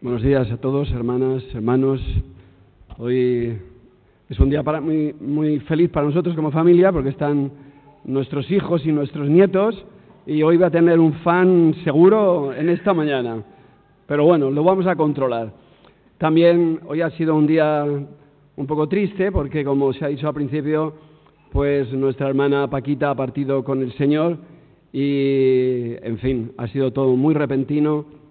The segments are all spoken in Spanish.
Buenos días a todos, hermanas, hermanos. Hoy es un día muy feliz para nosotros como familia porque están nuestros hijos y nuestros nietos y hoy va a tener un fan seguro en esta mañana. Pero bueno, lo vamos a controlar. También hoy ha sido un día un poco triste porque, como se ha dicho al principio, pues nuestra hermana Paquita ha partido con el Señor y, en fin, ha sido todo muy repentino.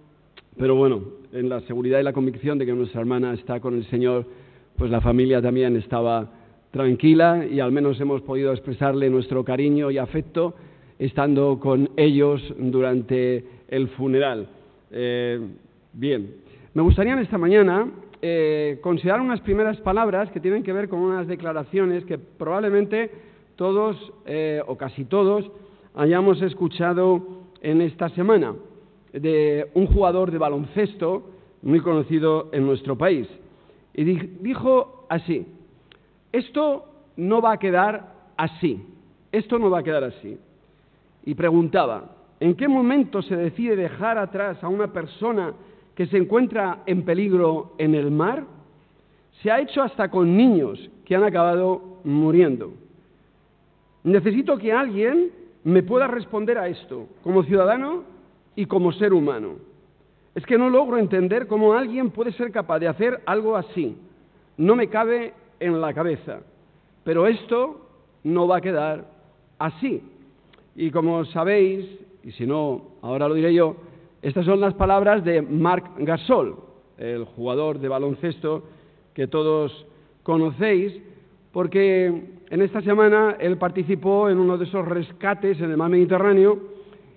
Pero bueno, en la seguridad y la convicción de que nuestra hermana está con el Señor, pues la familia también estaba tranquila y al menos hemos podido expresarle nuestro cariño y afecto estando con ellos durante el funeral. Bien, me gustaría en esta mañana considerar unas primeras palabras que tienen que ver con unas declaraciones que probablemente todos o casi todos hayamos escuchado en esta semana, de un jugador de baloncesto muy conocido en nuestro país. Y dijo así: esto no va a quedar así, esto no va a quedar así. Y preguntaba: ¿en qué momento se decide dejar atrás a una persona que se encuentra en peligro en el mar? Se ha hecho hasta con niños que han acabado muriendo. Necesito que alguien me pueda responder a esto, como ciudadano y como ser humano. Es que no logro entender cómo alguien puede ser capaz de hacer algo así. No me cabe en la cabeza. Pero esto no va a quedar así. Y como sabéis, y si no, ahora lo diré yo, estas son las palabras de Marc Gasol, el jugador de baloncesto que todos conocéis, porque en esta semana él participó en uno de esos rescates en el mar Mediterráneo.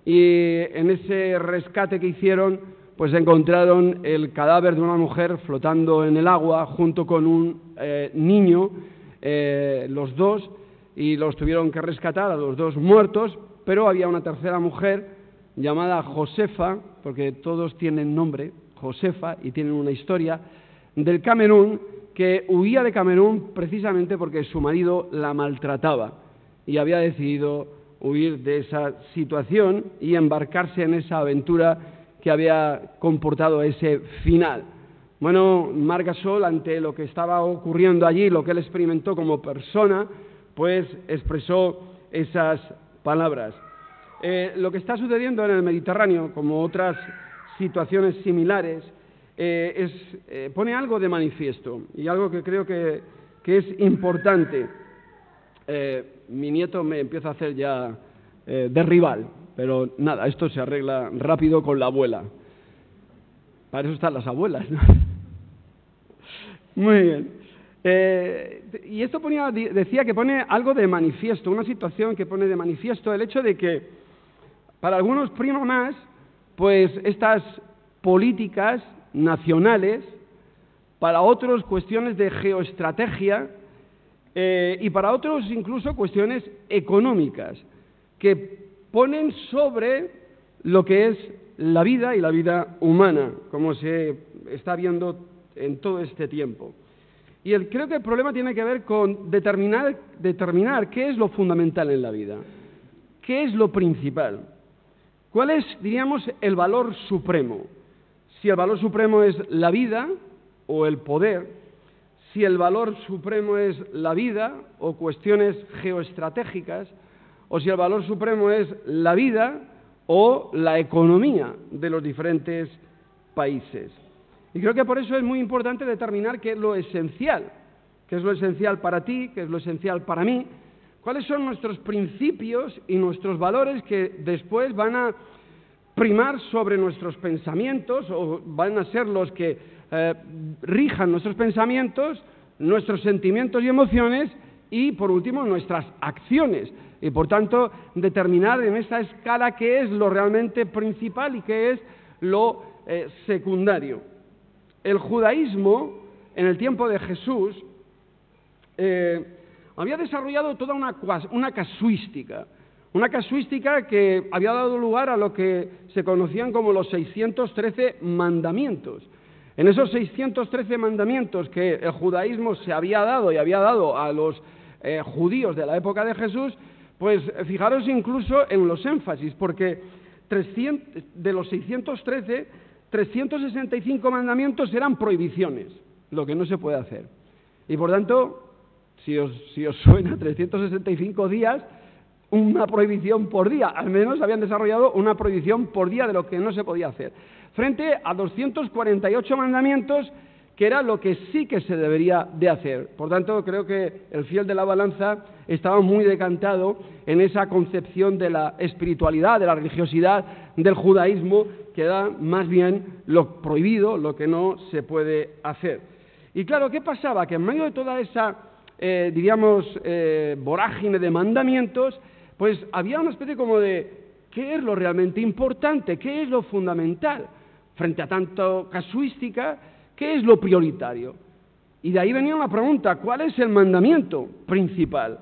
Y en ese rescate que hicieron, pues encontraron el cadáver de una mujer flotando en el agua junto con un niño, los dos, y los tuvieron que rescatar a los dos muertos, pero había una tercera mujer llamada Josefa, porque todos tienen nombre, Josefa, y tienen una historia, del Camerún, que huía de Camerún precisamente porque su marido la maltrataba y había decidido huir de esa situación y embarcarse en esa aventura que había comportado ese final. Bueno, Marc Gasol, ante lo que estaba ocurriendo allí, lo que él experimentó como persona, pues expresó esas palabras. Lo que está sucediendo en el Mediterráneo, como otras situaciones similares, pone algo de manifiesto y algo que creo que es importante. Mi nieto me empieza a hacer ya de rival, pero nada, esto se arregla rápido con la abuela. Para eso están las abuelas, ¿no? Muy bien. Y esto decía que pone algo de manifiesto, una situación que pone de manifiesto el hecho de que para algunos prima más, pues estas políticas nacionales, para otros cuestiones de geoestrategia, y para otros incluso cuestiones económicas que ponen sobre lo que es la vida y la vida humana, como se está viendo en todo este tiempo. Y creo que el problema tiene que ver con determinar qué es lo fundamental en la vida, qué es lo principal, cuál es, diríamos, el valor supremo. Si el valor supremo es la vida o el poder, si el valor supremo es la vida o cuestiones geoestratégicas, o si el valor supremo es la vida o la economía de los diferentes países. Y creo que por eso es muy importante determinar qué es lo esencial para ti, qué es lo esencial para mí, cuáles son nuestros principios y nuestros valores que después van a primar sobre nuestros pensamientos o van a ser los que rijan nuestros pensamientos, nuestros sentimientos y emociones y, por último, nuestras acciones. Y, por tanto, determinar en esa escala qué es lo realmente principal y qué es lo secundario. El judaísmo, en el tiempo de Jesús, había desarrollado toda una casuística que había dado lugar a lo que se conocían como los 613 mandamientos. En esos 613 mandamientos que el judaísmo se había dado y había dado a los judíos de la época de Jesús, pues fijaros incluso en los énfasis, porque de los 613, 365 mandamientos eran prohibiciones, lo que no se puede hacer. Y por tanto, si os suena, 365 días, una prohibición por día. Al menos habían desarrollado una prohibición por día de lo que no se podía hacer. Frente a 248 mandamientos, que era lo que sí que se debería de hacer. Por tanto, creo que el fiel de la balanza estaba muy decantado en esa concepción de la espiritualidad, de la religiosidad, del judaísmo, que da más bien lo prohibido, lo que no se puede hacer. Y claro, ¿qué pasaba? Que en medio de toda esa, vorágine de mandamientos, pues había una especie como de ¿qué es lo realmente importante? ¿Qué es lo fundamental? Frente a tanto casuística, ¿qué es lo prioritario? Y de ahí venía una pregunta, ¿cuál es el mandamiento principal?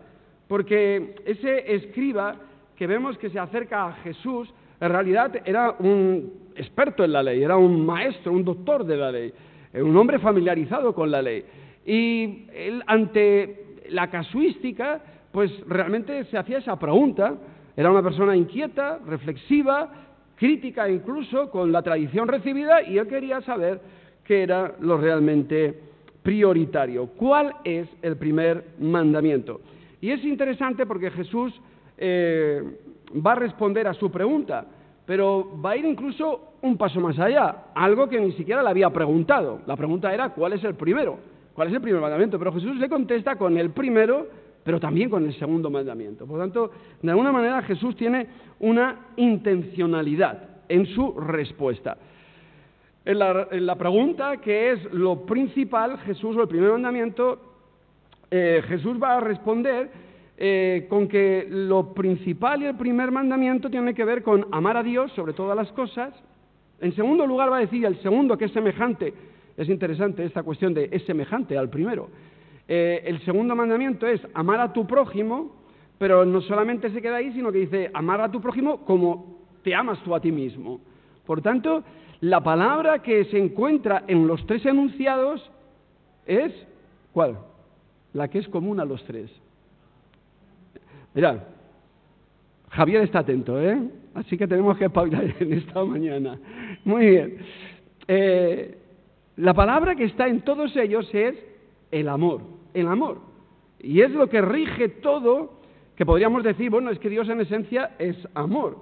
Porque ese escriba que vemos que se acerca a Jesús, en realidad era un experto en la ley, era un maestro, un doctor de la ley, un hombre familiarizado con la ley. Y él, ante la casuística, pues realmente se hacía esa pregunta. Era una persona inquieta, reflexiva, crítica incluso con la tradición recibida, y él quería saber qué era lo realmente prioritario. ¿Cuál es el primer mandamiento? Y es interesante porque Jesús va a responder a su pregunta, pero va a ir incluso un paso más allá, algo que ni siquiera le había preguntado. La pregunta era, ¿cuál es el primero? ¿Cuál es el primer mandamiento? Pero Jesús le contesta con el primero, pero también con el segundo mandamiento. Por lo tanto, de alguna manera Jesús tiene una intencionalidad en su respuesta. En la pregunta, que es lo principal, Jesús, o el primer mandamiento, Jesús va a responder con que lo principal y el primer mandamiento tiene que ver con amar a Dios sobre todas las cosas. En segundo lugar va a decir el segundo, que es semejante. Es interesante esta cuestión de es semejante al primero. El segundo mandamiento es amar a tu prójimo, pero no solamente se queda ahí, sino que dice amar a tu prójimo como te amas tú a ti mismo. Por tanto, la palabra que se encuentra en los tres enunciados es, ¿cuál? La que es común a los tres. Mirad, Javier está atento, así que tenemos que espabilar en esta mañana. Muy bien. La palabra que está en todos ellos es el amor. El amor. Y es lo que rige todo, que podríamos decir, bueno, es que Dios en esencia es amor.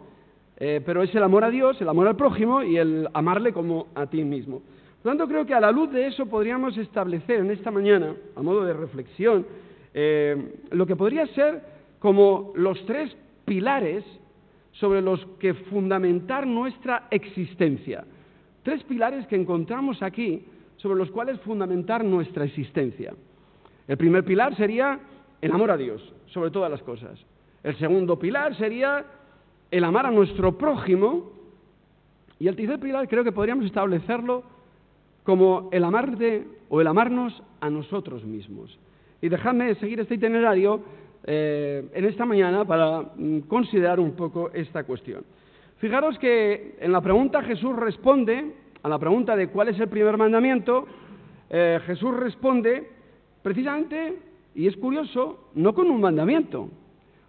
Pero es el amor a Dios, el amor al prójimo y el amarle como a ti mismo. Por lo tanto, creo que a la luz de eso podríamos establecer en esta mañana, a modo de reflexión, lo que podría ser como los tres pilares sobre los que fundamentar nuestra existencia. Tres pilares que encontramos aquí sobre los cuales fundamentar nuestra existencia. El primer pilar sería el amor a Dios sobre todas las cosas. El segundo pilar sería el amar a nuestro prójimo. Y el tercer pilar creo que podríamos establecerlo como el amarte o el amarnos a nosotros mismos. Y dejadme seguir este itinerario en esta mañana para considerar un poco esta cuestión. Fijaros que en la pregunta Jesús responde, a la pregunta de cuál es el primer mandamiento, Jesús responde precisamente, y es curioso, no con un mandamiento.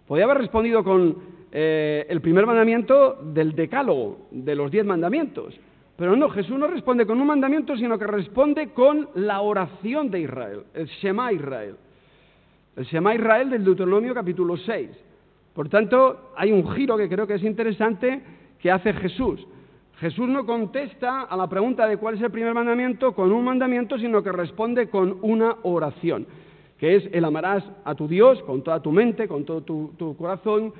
Podría haber respondido con el primer mandamiento del decálogo, de los 10 mandamientos. Pero no, Jesús no responde con un mandamiento, sino que responde con la oración de Israel, el Shema Israel. El Shema Israel del Deuteronomio capítulo 6. Por tanto, hay un giro que creo que es interesante que hace Jesús. Jesús no contesta a la pregunta de cuál es el primer mandamiento con un mandamiento, sino que responde con una oración, que es el amarás a tu Dios con toda tu mente, con todo tu corazón,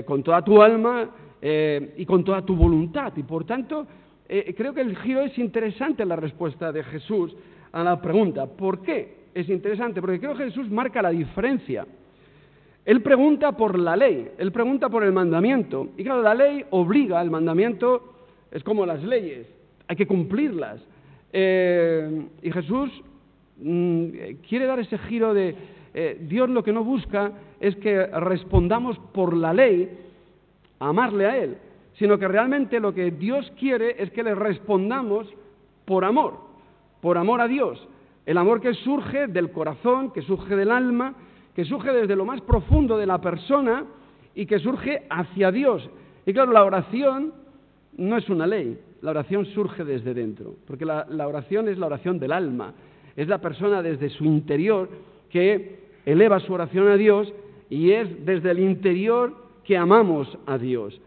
con toda tu alma y con toda tu voluntad. Y por tanto, creo que el giro es interesante en la respuesta de Jesús a la pregunta. ¿Por qué es interesante? Porque creo que Jesús marca la diferencia. Él pregunta por la ley, él pregunta por el mandamiento. Y claro, la ley obliga, el mandamiento es como las leyes, hay que cumplirlas. Y Jesús quiere dar ese giro de Dios lo que no busca es que respondamos por la ley a amarle a Él, sino que realmente lo que Dios quiere es que le respondamos por amor a Dios. El amor que surge del corazón, que surge del alma, que surge desde lo más profundo de la persona y que surge hacia Dios. Y claro, la oración no es una ley, la oración surge desde dentro, porque la oración es la oración del alma, es la persona desde su interior que eleva su oración a Dios y es desde el interior que amamos a Dios.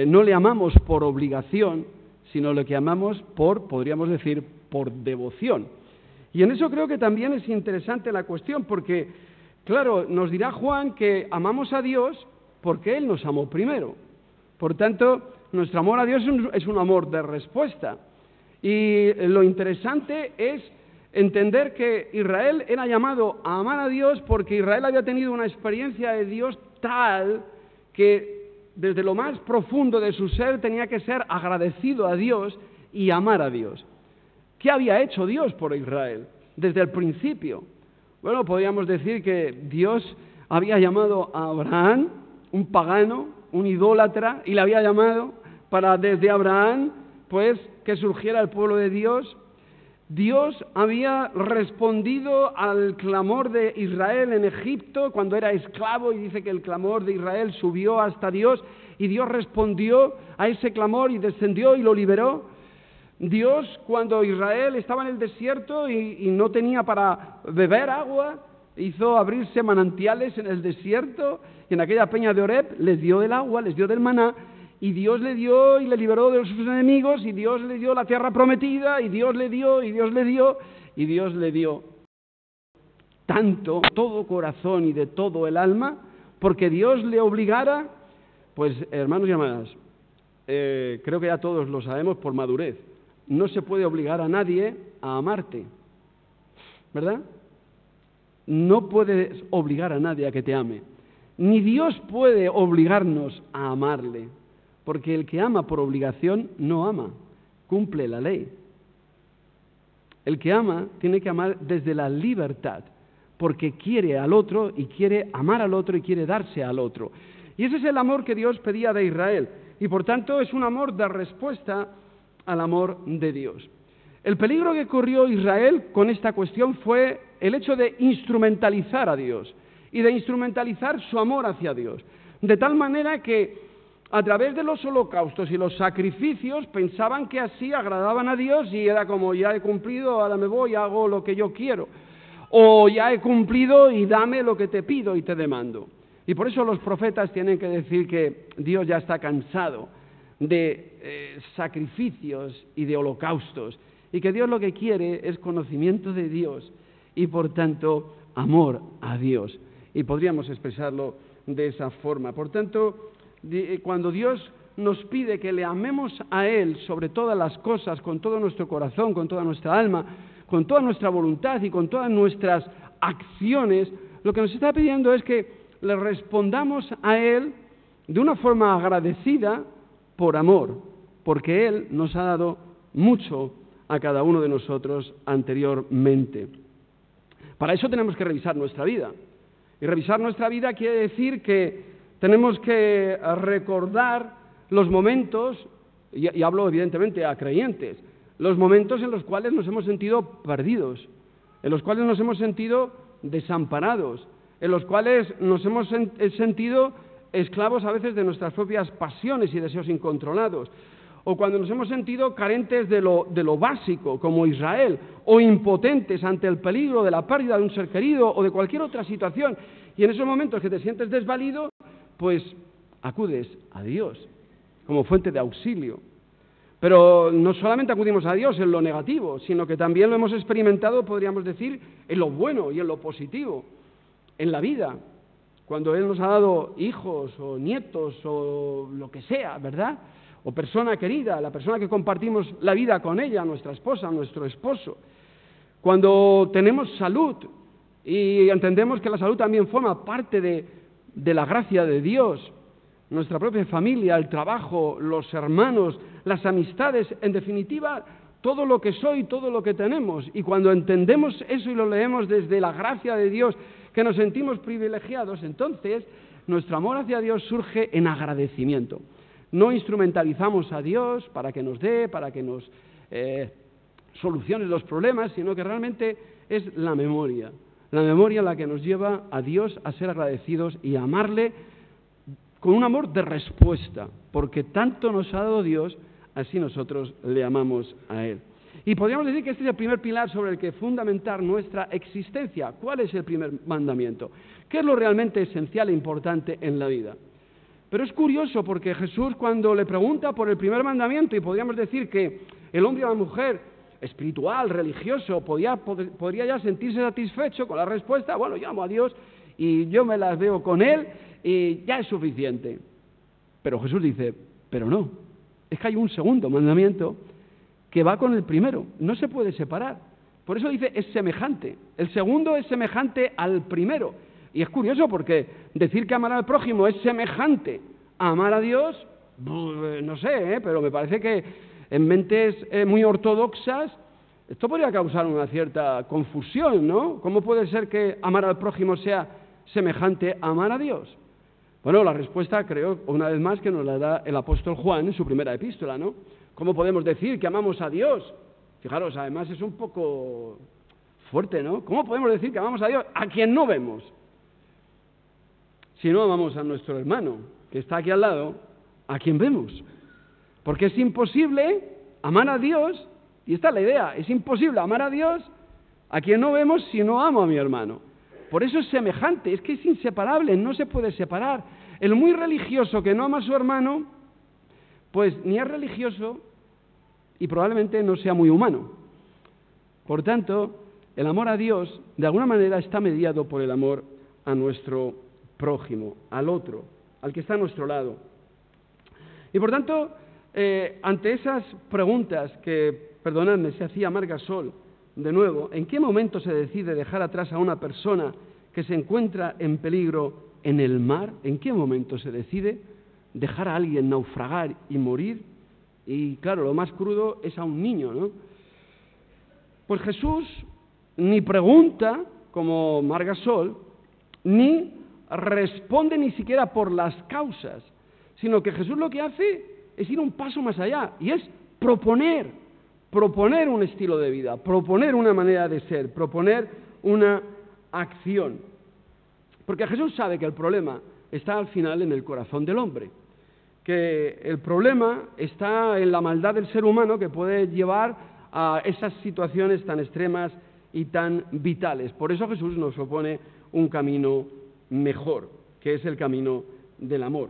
No le amamos por obligación, sino lo que amamos podríamos decir, por devoción. Y en eso creo que también es interesante la cuestión, porque, claro, nos dirá Juan que amamos a Dios porque Él nos amó primero. Por tanto, nuestro amor a Dios es un amor de respuesta. Y lo interesante es entender que Israel era llamado a amar a Dios porque Israel había tenido una experiencia de Dios tal que desde lo más profundo de su ser tenía que ser agradecido a Dios y amar a Dios. ¿Qué había hecho Dios por Israel desde el principio? Bueno, podríamos decir que Dios había llamado a Abraham, un pagano, un idólatra, y le había llamado para desde Abraham, pues, que surgiera el pueblo de Dios. Dios había respondido al clamor de Israel en Egipto cuando era esclavo, y dice que el clamor de Israel subió hasta Dios, y Dios respondió a ese clamor y descendió y lo liberó. Dios, cuando Israel estaba en el desierto y no tenía para beber agua, hizo abrirse manantiales en el desierto, y en aquella peña de Horeb les dio del agua, les dio del maná, y Dios le dio y le liberó de sus enemigos, y Dios le dio la tierra prometida, y Dios le dio, y Dios le dio, y Dios le dio tanto, todo corazón y de todo el alma, porque Dios le obligara, pues hermanos y hermanas, creo que ya todos lo sabemos por madurez, no se puede obligar a nadie a amarte, ¿verdad? No puedes obligar a nadie a que te ame, ni Dios puede obligarnos a amarle. Porque el que ama por obligación no ama, cumple la ley. El que ama tiene que amar desde la libertad, porque quiere al otro y quiere amar al otro y quiere darse al otro. Y ese es el amor que Dios pedía de Israel, y por tanto es un amor de respuesta al amor de Dios. El peligro que corrió Israel con esta cuestión fue el hecho de instrumentalizar a Dios y de instrumentalizar su amor hacia Dios, de tal manera que a través de los holocaustos y los sacrificios pensaban que así agradaban a Dios y era como ya he cumplido, ahora me voy, hago lo que yo quiero. O ya he cumplido y dame lo que te pido y te demando. Y por eso los profetas tienen que decir que Dios ya está cansado de sacrificios y de holocaustos y que Dios lo que quiere es conocimiento de Dios y por tanto amor a Dios. Y podríamos expresarlo de esa forma. Por tanto, cuando Dios nos pide que le amemos a Él sobre todas las cosas, con todo nuestro corazón, con toda nuestra alma, con toda nuestra voluntad y con todas nuestras acciones, lo que nos está pidiendo es que le respondamos a Él de una forma agradecida por amor, porque Él nos ha dado mucho a cada uno de nosotros anteriormente. Para eso tenemos que revisar nuestra vida. Y revisar nuestra vida quiere decir que tenemos que recordar los momentos, y hablo evidentemente a creyentes, los momentos en los cuales nos hemos sentido perdidos, en los cuales nos hemos sentido desamparados, en los cuales nos hemos sentido esclavos a veces de nuestras propias pasiones y deseos incontrolados, o cuando nos hemos sentido carentes de lo básico, como Israel, o impotentes ante el peligro de la pérdida de un ser querido o de cualquier otra situación, y en esos momentos que te sientes desvalido, pues acudes a Dios como fuente de auxilio. Pero no solamente acudimos a Dios en lo negativo, sino que también lo hemos experimentado, podríamos decir, en lo bueno y en lo positivo, en la vida, cuando Él nos ha dado hijos o nietos o lo que sea, ¿verdad? O persona querida, la persona que compartimos la vida con ella, nuestra esposa, nuestro esposo. Cuando tenemos salud y entendemos que la salud también forma parte de la gracia de Dios, nuestra propia familia, el trabajo, los hermanos, las amistades, en definitiva, todo lo que soy, todo lo que tenemos. Y cuando entendemos eso y lo leemos desde la gracia de Dios, que nos sentimos privilegiados, entonces nuestro amor hacia Dios surge en agradecimiento. No instrumentalizamos a Dios para que nos dé, para que nos solucione los problemas, sino que realmente es la memoria la que nos lleva a Dios a ser agradecidos y a amarle con un amor de respuesta, porque tanto nos ha dado Dios así nosotros le amamos a Él. Y podríamos decir que este es el primer pilar sobre el que fundamentar nuestra existencia. ¿Cuál es el primer mandamiento? ¿Qué es lo realmente esencial e importante en la vida? Pero es curioso porque Jesús, cuando le pregunta por el primer mandamiento, y podríamos decir que el hombre o la mujer espiritual, religioso, podría ya sentirse satisfecho con la respuesta, bueno, yo amo a Dios y yo me las veo con Él y ya es suficiente. Pero Jesús dice, pero no, es que hay un segundo mandamiento que va con el primero, no se puede separar. Por eso dice, es semejante. El segundo es semejante al primero. Y es curioso porque decir que amar al prójimo es semejante a amar a Dios, no sé, pero me parece que en mentes muy ortodoxas esto podría causar una cierta confusión, ¿no? ¿Cómo puede ser que amar al prójimo sea semejante a amar a Dios? Bueno, la respuesta creo, una vez más, que nos la da el apóstol Juan en su primera epístola, ¿no? ¿Cómo podemos decir que amamos a Dios? Fijaros, además es un poco fuerte, ¿no? ¿Cómo podemos decir que amamos a Dios a quien no vemos? Si no amamos a nuestro hermano, que está aquí al lado, a quien vemos. Porque es imposible amar a Dios, y esta es la idea, es imposible amar a Dios a quien no vemos si no amo a mi hermano. Por eso es semejante, es que es inseparable, no se puede separar. El muy religioso que no ama a su hermano, pues ni es religioso y probablemente no sea muy humano. Por tanto, el amor a Dios, de alguna manera, está mediado por el amor a nuestro prójimo, al otro, al que está a nuestro lado. Y por tanto, ante esas preguntas que, perdonadme, se hacía Margasol, de nuevo, ¿en qué momento se decide dejar atrás a una persona que se encuentra en peligro en el mar? ¿En qué momento se decide dejar a alguien naufragar y morir? Y claro, lo más crudo es a un niño, ¿no? Pues Jesús ni pregunta, como Margasol, ni responde ni siquiera por las causas, sino que Jesús lo que hace es ir un paso más allá, y es proponer un estilo de vida, proponer una manera de ser, proponer una acción. Porque Jesús sabe que el problema está al final en el corazón del hombre, que el problema está en la maldad del ser humano que puede llevar a esas situaciones tan extremas y tan vitales. Por eso Jesús nos propone un camino mejor, que es el camino del amor.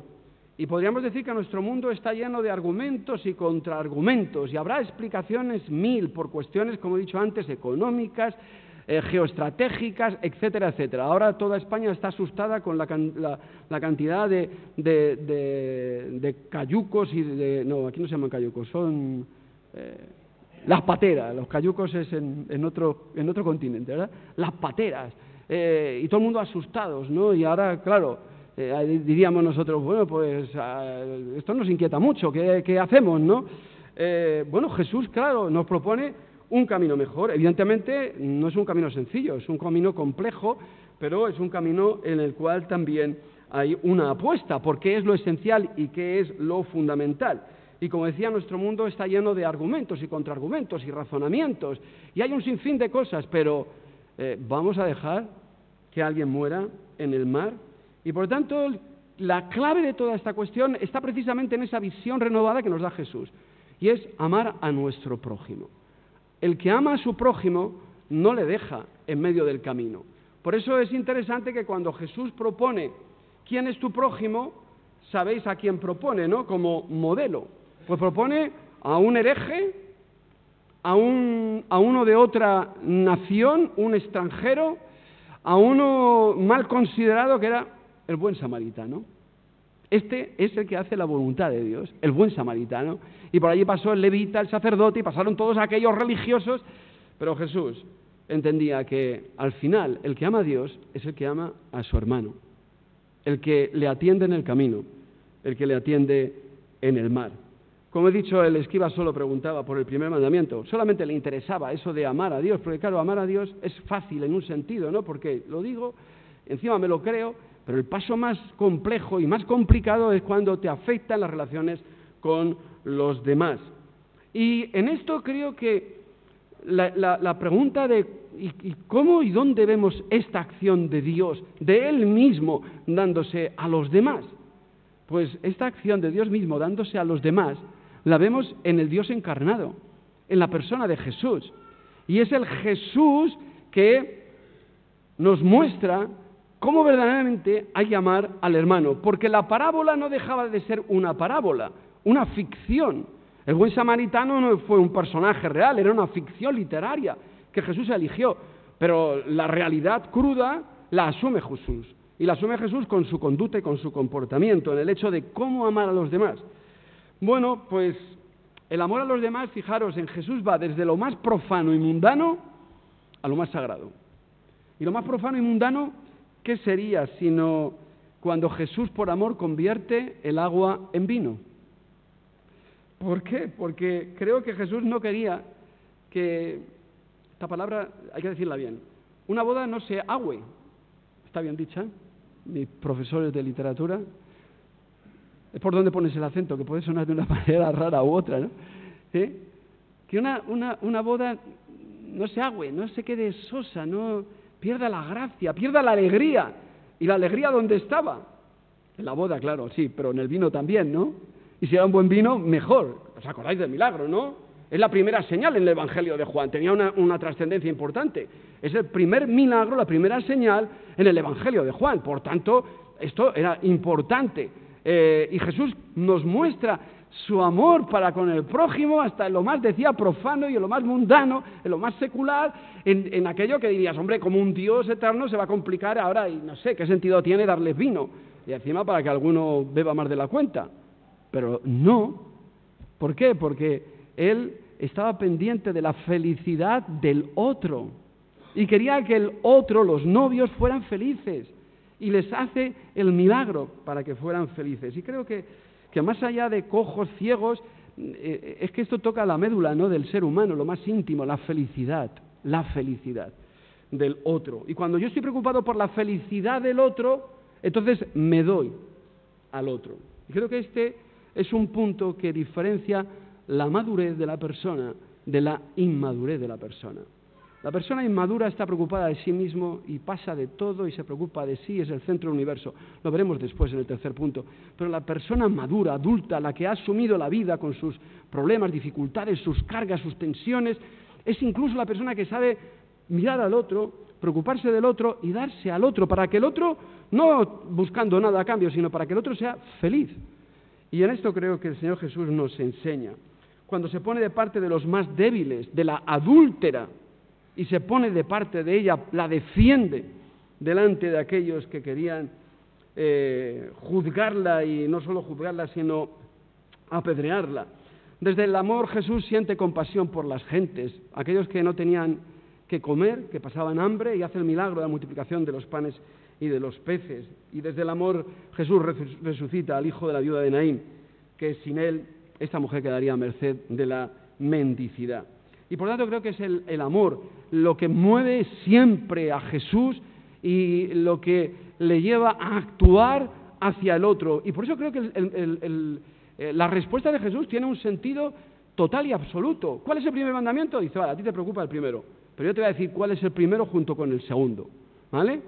Y podríamos decir que nuestro mundo está lleno de argumentos y contraargumentos, y habrá explicaciones mil por cuestiones, como he dicho antes, económicas, geoestratégicas, etcétera, etcétera. Ahora toda España está asustada con la cantidad de cayucos y de... No, aquí no se llaman cayucos, son las pateras. Los cayucos es en otro continente, ¿verdad? Las pateras. Y todo el mundo asustados, ¿no? Y ahora, claro, diríamos nosotros, bueno, pues esto nos inquieta mucho, ¿qué hacemos, no? Bueno, Jesús, claro, nos propone un camino mejor. Evidentemente no es un camino sencillo, es un camino complejo, pero es un camino en el cual también hay una apuesta por qué es lo esencial y qué es lo fundamental. Y como decía, nuestro mundo está lleno de argumentos y contraargumentos y razonamientos, y hay un sinfín de cosas, pero ¿vamos a dejar que alguien muera en el mar? Y por tanto, la clave de toda esta cuestión está precisamente en esa visión renovada que nos da Jesús, y es amar a nuestro prójimo. El que ama a su prójimo no le deja en medio del camino. Por eso es interesante que cuando Jesús propone quién es tu prójimo, sabéis a quién propone, ¿no? Como modelo. Pues propone a un hereje, a uno de otra nación, un extranjero, a uno mal considerado que era el buen samaritano. Este es el que hace la voluntad de Dios, el buen samaritano. Y por allí pasó el levita, el sacerdote, y pasaron todos aquellos religiosos. Pero Jesús entendía que al final el que ama a Dios es el que ama a su hermano, el que le atiende en el camino, el que le atiende en el mar. Como he dicho, el escriba solo preguntaba por el primer mandamiento. Solamente le interesaba eso de amar a Dios, porque claro, amar a Dios es fácil en un sentido, ¿no? Porque lo digo, encima me lo creo, pero el paso más complejo y más complicado es cuando te afectan las relaciones con los demás. Y en esto creo que la pregunta de ¿y cómo y dónde vemos esta acción de Dios, de Él mismo dándose a los demás? Pues esta acción de Dios mismo dándose a los demás la vemos en el Dios encarnado, en la persona de Jesús. Y es el Jesús que nos muestra cómo verdaderamente hay que amar al hermano, porque la parábola no dejaba de ser una parábola, una ficción. El buen samaritano no fue un personaje real, era una ficción literaria que Jesús eligió, pero la realidad cruda la asume Jesús, y la asume Jesús con su conducta y con su comportamiento, en el hecho de cómo amar a los demás. Bueno, pues el amor a los demás, fijaros, en Jesús va desde lo más profano y mundano a lo más sagrado. Y lo más profano y mundano, ¿qué sería sino cuando Jesús por amor convierte el agua en vino? ¿Por qué? Porque creo que Jesús no quería que, esta palabra hay que decirla bien, una boda no se agüe. ¿Está bien dicha? Mis profesores de literatura. Es por donde pones el acento, que puede sonar de una manera rara u otra, ¿no? Que una boda no se agüe, no se quede sosa, no pierda la gracia, pierda la alegría. ¿Y la alegría dónde estaba? En la boda, claro, sí, pero en el vino también, ¿no? Y si era un buen vino, mejor. ¿Os acordáis del milagro, no? Es la primera señal en el Evangelio de Juan, tenía una trascendencia importante. Es el primer milagro, la primera señal en el Evangelio de Juan. Por tanto, esto era importante. Y Jesús nos muestra su amor para con el prójimo hasta en lo más, decía, profano y en lo más mundano, en lo más secular, en aquello que dirías, hombre, como un Dios eterno se va a complicar ahora y no sé qué sentido tiene darles vino. Y encima para que alguno beba más de la cuenta. Pero no. ¿Por qué? Porque Él estaba pendiente de la felicidad del otro y quería que el otro, los novios, fueran felices. Y les hace el milagro para que fueran felices. Y creo que más allá de cojos, ciegos, es que esto toca la médula, ¿no?, del ser humano, lo más íntimo, la felicidad del otro. Y cuando yo estoy preocupado por la felicidad del otro, entonces me doy al otro. Y creo que este es un punto que diferencia la madurez de la persona de la inmadurez de la persona. La persona inmadura está preocupada de sí mismo y pasa de todo y se preocupa de sí, es el centro del universo. Lo veremos después en el tercer punto. Pero la persona madura, adulta, la que ha asumido la vida con sus problemas, dificultades, sus cargas, sus tensiones, es incluso la persona que sabe mirar al otro, preocuparse del otro y darse al otro, para que el otro, no buscando nada a cambio, sino para que el otro sea feliz. Y en esto creo que el Señor Jesús nos enseña. Cuando se pone de parte de los más débiles, de la adúltera, y se pone de parte de ella, la defiende delante de aquellos que querían juzgarla, y no solo juzgarla, sino apedrearla. Desde el amor Jesús siente compasión por las gentes, aquellos que no tenían que comer, que pasaban hambre, y hace el milagro de la multiplicación de los panes y de los peces. Y desde el amor Jesús resucita al hijo de la viuda de Naín, que sin él esta mujer quedaría a merced de la mendicidad. Y por tanto creo que es el amor lo que mueve siempre a Jesús y lo que le lleva a actuar hacia el otro. Y por eso creo que la respuesta de Jesús tiene un sentido total y absoluto. ¿Cuál es el primer mandamiento? Dice, vale, a ti te preocupa el primero, pero yo te voy a decir cuál es el primero junto con el segundo, ¿vale?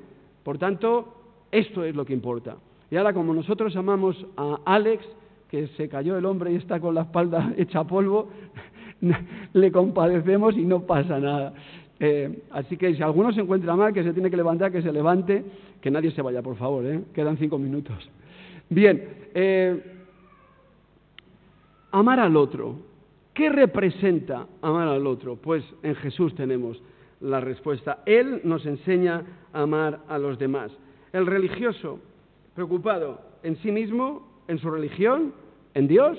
Por tanto, esto es lo que importa. Y ahora, como nosotros amamos a Alex, que se cayó el hombre y está con la espalda hecha polvo, le compadecemos y no pasa nada. Así que si alguno se encuentra mal, que se tiene que levantar, que se levante, que nadie se vaya, por favor, quedan 5 minutos. Bien, amar al otro. ¿Qué representa amar al otro? Pues en Jesús tenemos la respuesta. Él nos enseña a amar a los demás. El religioso, preocupado en sí mismo, en su religión, en Dios,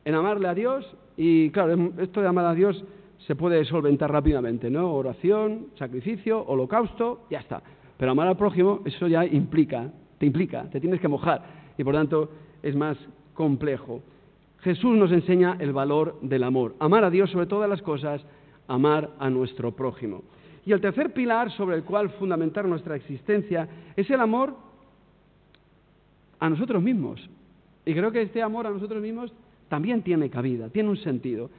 en amarle a Dios. Y claro, esto de amar a Dios se puede solventar rápidamente, ¿no? Oración, sacrificio, holocausto, ya está. Pero amar al prójimo, eso ya te implica, te tienes que mojar. Y por tanto es más complejo. Jesús nos enseña el valor del amor. Amar a Dios sobre todas las cosas, amar a nuestro prójimo. Y el tercer pilar sobre el cual fundamentar nuestra existencia es el amor a nosotros mismos. Y creo que este amor a nosotros mismos también tiene cabida, tiene un sentido.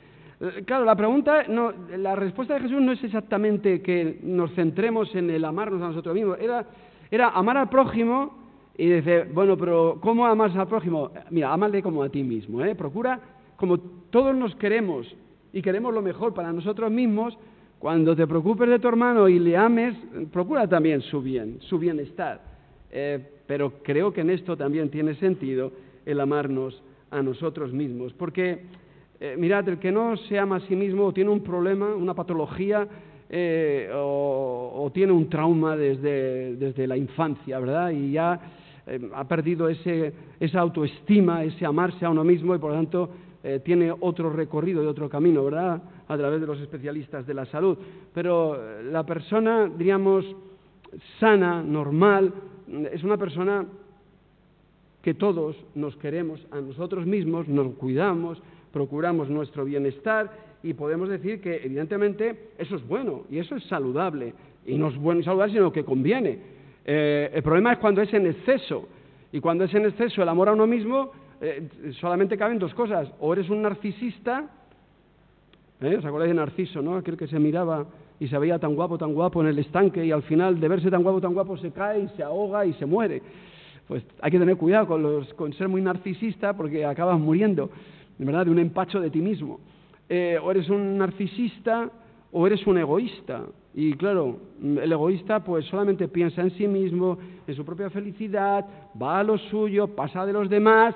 Claro, la respuesta de Jesús no es exactamente que nos centremos en el amarnos a nosotros mismos, era amar al prójimo y decir, bueno, pero ¿cómo amas al prójimo? Mira, ámale como a ti mismo, procura como todos nos queremos y queremos lo mejor para nosotros mismos, cuando te preocupes de tu hermano y le ames, procura también su bien, su bienestar. Pero creo que en esto también tiene sentido el amarnos a nosotros mismos, porque mirad, el que no se ama a sí mismo tiene un problema, una patología, o tiene un trauma desde la infancia, ¿verdad? Y ya ha perdido esa autoestima, ese amarse a uno mismo, y por lo tanto tiene otro recorrido y otro camino, ¿verdad?, a través de los especialistas de la salud. Pero la persona, diríamos, sana, normal, es una persona que todos nos queremos a nosotros mismos, nos cuidamos, procuramos nuestro bienestar, y podemos decir que evidentemente eso es bueno y eso es saludable, y no es bueno y saludable sino que conviene. El problema es cuando es en exceso, y cuando es en exceso el amor a uno mismo, solamente caben dos cosas: o eres un narcisista, ¿os acordáis de Narciso, no?, aquel que se miraba y se veía tan guapo en el estanque, y al final de verse tan guapo se cae y se ahoga y se muere. Pues hay que tener cuidado con ser muy narcisista, porque acabas muriendo, ¿verdad?, de un empacho de ti mismo. O eres un narcisista o eres un egoísta. Y claro, el egoísta pues solamente piensa en sí mismo, en su propia felicidad, va a lo suyo, pasa de los demás,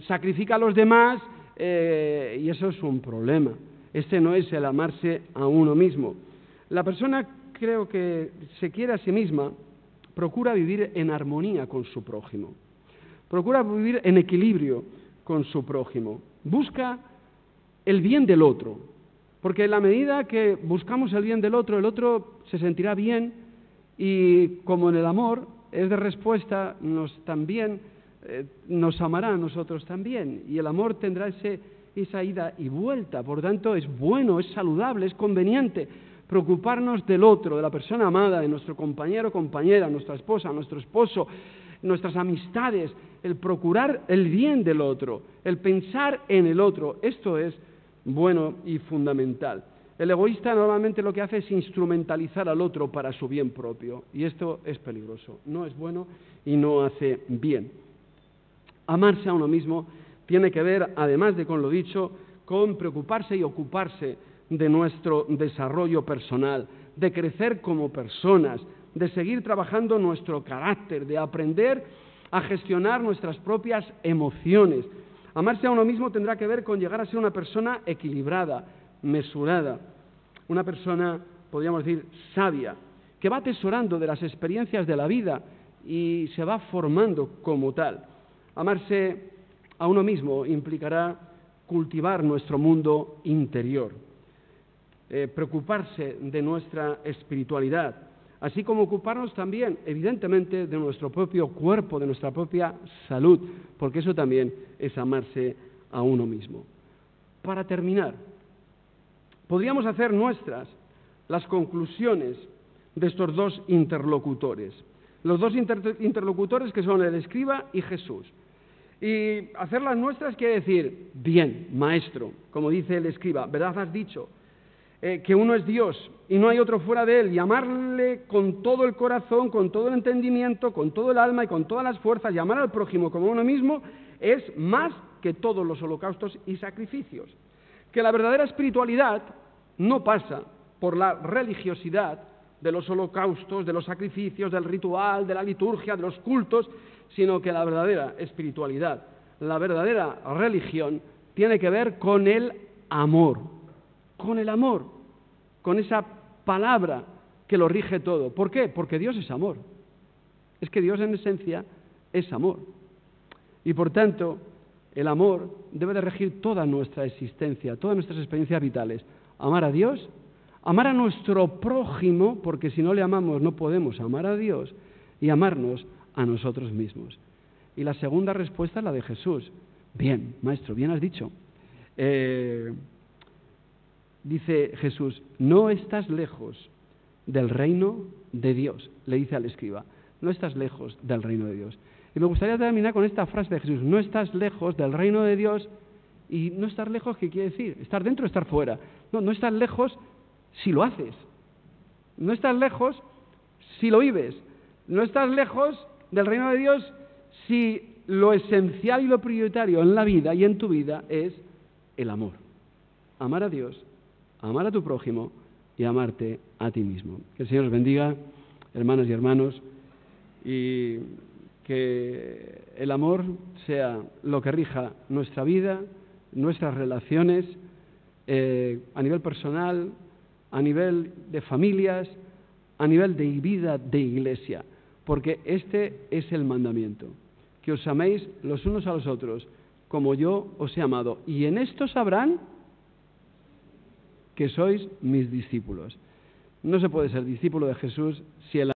sacrifica a los demás, y eso es un problema. Este no es el amarse a uno mismo. La persona, creo que se quiere a sí misma, procura vivir en armonía con su prójimo, procura vivir en equilibrio con su prójimo, busca el bien del otro, porque en la medida que buscamos el bien del otro, el otro se sentirá bien, y como en el amor es de respuesta, también nos amará a nosotros también, y el amor tendrá esa ida y vuelta. Por tanto, es bueno, es saludable, es conveniente preocuparnos del otro, de la persona amada, de nuestro compañero o compañera, nuestra esposa, nuestro esposo, nuestras amistades, el procurar el bien del otro, el pensar en el otro. Esto es bueno y fundamental. El egoísta normalmente lo que hace es instrumentalizar al otro para su bien propio, y esto es peligroso, no es bueno y no hace bien. Amarse a uno mismo tiene que ver, además de con lo dicho, con preocuparse y ocuparse de nuestro desarrollo personal, de crecer como personas, de seguir trabajando nuestro carácter, de aprender a gestionar nuestras propias emociones. Amarse a uno mismo tendrá que ver con llegar a ser una persona equilibrada, mesurada, una persona, podríamos decir, sabia, que va atesorando de las experiencias de la vida y se va formando como tal. Amarse a uno mismo implicará cultivar nuestro mundo interior, preocuparse de nuestra espiritualidad, así como ocuparnos también, evidentemente, de nuestro propio cuerpo, de nuestra propia salud, porque eso también es amarse a uno mismo. Para terminar, podríamos hacer nuestras las conclusiones de estos dos interlocutores, los dos interlocutores que son el escriba y Jesús. Y hacerlas nuestras quiere decir: bien, maestro, como dice el escriba, verdad has dicho, que uno es Dios y no hay otro fuera de Él, y amarle con todo el corazón, con todo el entendimiento, con todo el alma y con todas las fuerzas, y amar al prójimo como a uno mismo, es más que todos los holocaustos y sacrificios. Que la verdadera espiritualidad no pasa por la religiosidad de los holocaustos, de los sacrificios, del ritual, de la liturgia, de los cultos, sino que la verdadera espiritualidad, la verdadera religión, tiene que ver con el amor, con esa palabra que lo rige todo. ¿Por qué? Porque Dios es amor. Es que Dios en esencia es amor. Y por tanto, el amor debe de regir toda nuestra existencia, todas nuestras experiencias vitales. Amar a Dios, amar a nuestro prójimo, porque si no le amamos no podemos amar a Dios, y amarnos a nosotros mismos. Y la segunda respuesta es la de Jesús. Bien, maestro, bien has dicho. Dice Jesús: no estás lejos del reino de Dios. Le dice al escriba: no estás lejos del reino de Dios. Y me gustaría terminar con esta frase de Jesús: no estás lejos del reino de Dios. Y no estar lejos, ¿qué quiere decir? ¿Estar dentro o estar fuera? No estás lejos si lo haces. No estás lejos si lo vives. No estás lejos del reino de Dios si lo esencial y lo prioritario en la vida y en tu vida es el amor. Amar a Dios, amar a tu prójimo y amarte a ti mismo. Que el Señor os bendiga, hermanas y hermanos, y que el amor sea lo que rija nuestra vida, nuestras relaciones, a nivel personal, a nivel de familias, a nivel de vida de iglesia, porque este es el mandamiento, que os améis los unos a los otros, como yo os he amado, y en esto sabrán que sois mis discípulos. No se puede ser discípulo de Jesús si el